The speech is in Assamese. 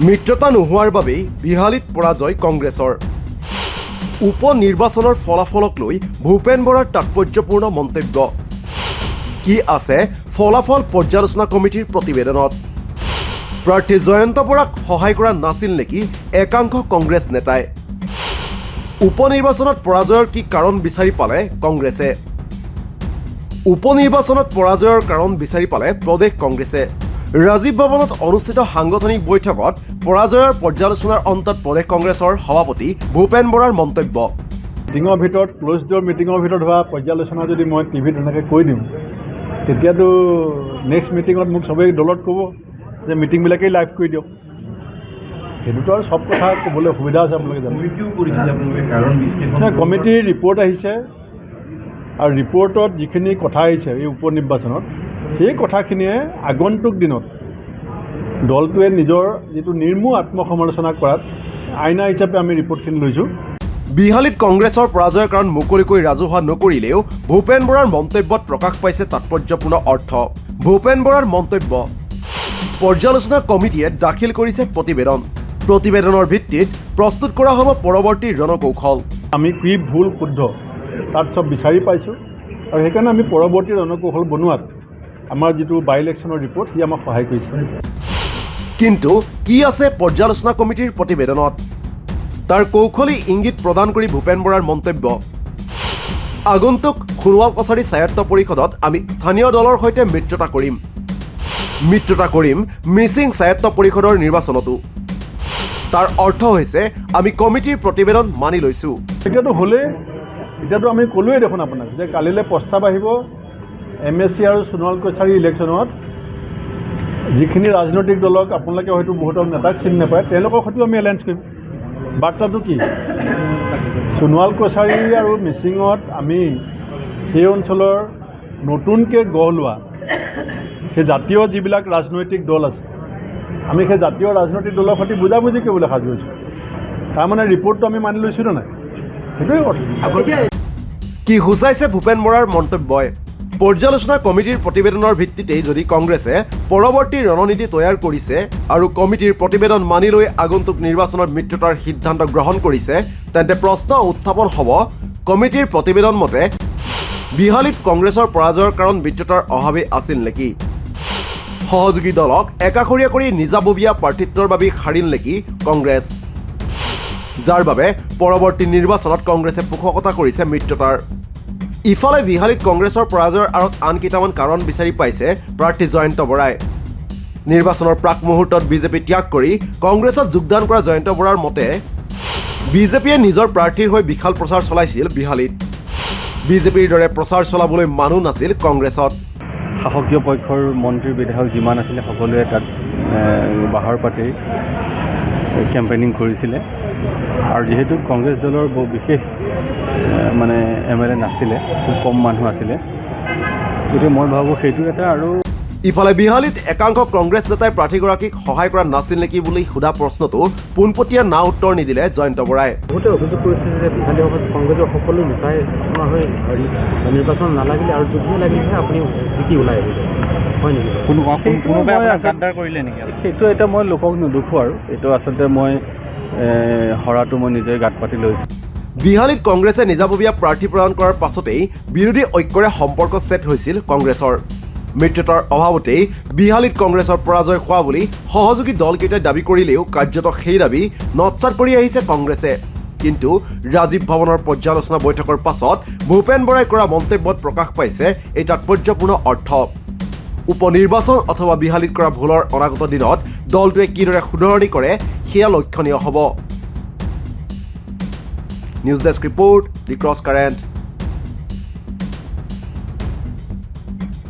মিত্ৰতা নোহোৱাৰ বাবেই বিহালীত পৰাজয় কংগ্ৰেছৰ। উপ নিৰ্বাচনৰ ফলাফলক লৈ ভূপেন বৰাৰ তাৎপৰ্যপূৰ্ণ মন্তব্য। কি আছে ফলাফল পৰ্যালোচনা কমিটিৰ প্ৰতিবেদনত? প্ৰাৰ্থী জয়ন্ত বৰাক সহায় কৰা নাছিল নেকি একাংশ কংগ্ৰেছ নেতাই? উপ নিৰ্বাচনত পৰাজয়ৰ কি কাৰণ বিচাৰি পালে কংগ্ৰেছে? উপ নিৰ্বাচনত পৰাজয়ৰ কাৰণ বিচাৰি পালে প্ৰদেশ কংগ্ৰেছে। ৰাজীৱ ভৱনত অনুষ্ঠিত সাংগঠনিক বৈঠকত পৰাজয়ৰ পৰ্যালোচনাৰ অন্তত প্ৰদেশ কংগ্ৰেছৰ সভাপতি ভূপেন বৰাৰ মন্তব্য। মিটিঙৰ ভিতৰত ক্ল'জ ড'ৰ মিটিঙৰ ভিতৰত হোৱা পৰ্যালোচনা যদি মই টিভিত এনেকৈ কৈ দিওঁ, তেতিয়াতো নেক্সট মিটিঙত মোক চবেই দলত ক'ব যে মিটিংবিলাকেই লাইভ কৰি দিয়ক। সেইটোতো আৰু চব কথা ক'বলৈ অসুবিধা আছে। আপোনালোকে জানে কমিটিৰ ৰিপৰ্ট আহিছে আৰু ৰিপৰ্টত যিখিনি কথা আহিছে এই উপ নিৰ্বাচনত, সেই কথাখিনিয়ে আগন্তুক দিনত দলটোৱে নিজৰ যিটো নিৰ্মূল আত্মসমালোচনা কৰাত আইনা হিচাপে আমি ৰিপৰ্টখিনি লৈছোঁ। বিহালীত কংগ্ৰেছৰ পৰাজয়ৰ কাৰণ মুকলিকৈ ৰাজহুৱা নকৰিলেও ভূপেন বৰাৰ মন্তব্যত প্ৰকাশ পাইছে তাৎপৰ্যপূৰ্ণ অৰ্থ। ভূপেন বৰাৰ মন্তব্য, পৰ্যালোচনা কমিটিয়ে দাখিল কৰিছে প্ৰতিবেদন। প্ৰতিবেদনৰ ভিত্তিত প্ৰস্তুত কৰা হ'ব পৰৱৰ্তী ৰণকৌশল। আমি কি ভুল শুদ্ধ তাত চব বিচাৰি পাইছোঁ আৰু সেইকাৰণে আমি পৰৱৰ্তী ৰণকৌশল বনোৱাত আমাৰ যিটো বাই ইলেকশ্যনৰ ৰিপৰ্ট সি আমাক সহায় কৰিছে। কিন্তু কি আছে পৰ্যালোচনা কমিটিৰ প্ৰতিবেদনত? তাৰ কৌশলী ইংগিত প্ৰদান কৰি ভূপেন বৰাৰ মন্তব্য, আগন্তুক সোণোৱাল কছাৰী স্বায়ত্ত পৰিষদত আমি স্থানীয় দলৰ সৈতে মিত্ৰতা কৰিম মিচিং স্বায়ত্ত পৰিষদৰ নিৰ্বাচনতো। তাৰ অৰ্থ হৈছে আমি কমিটিৰ প্ৰতিবেদন মানি লৈছোঁ। এতিয়াতো আমি ক'লোৱেই দেখোন আপোনাক যে কালিলৈ প্ৰস্তাৱ আহিব MSC আৰু সোণোৱাল কছাৰী ইলেকশ্যনত যিখিনি ৰাজনৈতিক দলক আপোনালোকে হয়তো বহুতক নেতাক চিনি নাপায়, তেওঁলোকৰ সৈতেও আমি এলায়েঞ্চ কৰিম। বাৰ্তাটো কি? সোণোৱাল কছাৰী আৰু মিচিঙত আমি সেই অঞ্চলৰ নতুনকৈ গঢ় লোৱা সেই জাতীয় যিবিলাক ৰাজনৈতিক দল আছে, আমি সেই জাতীয় ৰাজনৈতিক দলৰ সৈতে বুজাবুজি কৰিবলৈ সাজু হৈছোঁ। তাৰমানে ৰিপৰ্টটো আমি মানি লৈছোঁ নে নাই, সেইটোৱে কথা। কি সূচাইছে ভূপেন বৰাৰ মন্তব্যই? পৰ্যালোচনা কমিটিৰ প্ৰতিবেদনৰ ভিত্তিতেই যদি কংগ্ৰেছে পৰৱৰ্তী ৰণনীতি তৈয়াৰ কৰিছে আৰু কমিটিৰ প্ৰতিবেদন মানি লৈ আগন্তুক নিৰ্বাচনত মিত্ৰতাৰ সিদ্ধান্ত গ্ৰহণ কৰিছে, তেন্তে প্ৰশ্ন উত্থাপন হ'ব, কমিটিৰ প্ৰতিবেদন মতে বিহালীত কংগ্ৰেছৰ পৰাজয়ৰ কাৰণ মিত্ৰতাৰ অভাৱেই আছিল নেকি? সহযোগী দলক একাষৰীয়া কৰি নিজাববীয়া প্ৰাৰ্থিত্বৰ বাবে সাৰিল নেকি কংগ্ৰেছ? যাৰ বাবে পৰৱৰ্তী নিৰ্বাচনত কংগ্ৰেছে পোষকতা কৰিছে মিত্ৰতাৰ। ইফালে বিহালীত কংগ্ৰেছৰ পৰাজয়ৰ আঁৰত আন কেইটামান কাৰণ বিচাৰি পাইছে প্ৰাৰ্থী জয়ন্ত বৰাই। নিৰ্বাচনৰ প্ৰাক মুহূৰ্তত বিজেপি ত্যাগ কৰি কংগ্ৰেছত যোগদান কৰা জয়ন্ত বৰাৰ মতে বিজেপিয়ে নিজৰ প্ৰাৰ্থীৰ হৈ বিশাল প্ৰচাৰ চলাইছিল বিহালীত। বিজেপিৰ দৰে প্ৰচাৰ চলাবলৈ মানুহ নাছিল কংগ্ৰেছত। শাসকীয় পক্ষৰ মন্ত্ৰী বিধায়ক যিমান আছিলে সকলোৱে তাত বাহৰ পাতি কেম্পেইনিং কৰিছিলে আৰু যিহেতু কংগ্ৰেছ দলৰ বহু বিশেষ MLA নাছিলে, খুব কম মানুহ আছিলে, গতিকে মই ভাবোঁ সেইটো এটা। আৰু ইফালে বিহালীত একাংশ কংগ্ৰেছ নেতাই প্ৰাৰ্থীগৰাকীক সহায় কৰা নাছিল নেকি বুলি সোধা প্ৰশ্নটো পোনপটীয়া না উত্তৰ নিদিলে জয়ন্ত বৰাই। বহুতে অভিযোগ কৰিছে যে বিহালী সভাত কংগ্ৰেছৰ সকলো নেতাই আপোনাৰ হৈ নিৰ্বাচন নালাগিলে আৰু যদিহে লাগিলেহে আপুনি জিকি ওলাই আহিব, হয় নেকি? কোনোবাই গাদ্দাৰ কৰিলে নেকি? সেইটো এতিয়া মই লোকক নুদুখোঁ আৰু এইটো আচলতে মই হৰাটো মই নিজে গাঁত পাতি লৈছোঁ। বিহালীত কংগ্ৰেছে নিজাববীয়া প্ৰাৰ্থী প্ৰদান কৰাৰ পাছতেই বিৰোধী ঐক্যৰে সম্পৰ্ক ছেট হৈছিল কংগ্ৰেছৰ। মিত্ৰতাৰ অভাৱতেই বিহালীত কংগ্ৰেছৰ পৰাজয় হোৱা বুলি সহযোগী দলকেইটাই দাবী কৰিলেও কাৰ্যত সেই দাবী নৎসাত কৰি আহিছে কংগ্ৰেছে। কিন্তু ৰাজীৱ ভৱনৰ পৰ্যালোচনা বৈঠকৰ পাছত ভূপেন বৰাই কৰা মন্তব্যত প্ৰকাশ পাইছে এই তাৎপৰ্যপূৰ্ণ অৰ্থ। উপ নিৰ্বাচন অথবা বিহালীত কৰা ভুলৰ অনাগত দিনত দলটোৱে কিদৰে শুধৰণি কৰে সেয়া লক্ষণীয় হ'ব। নিউজ ডেস্ক ৰিপৰ্ট, দি ক্ৰছ কাৰেণ্ট।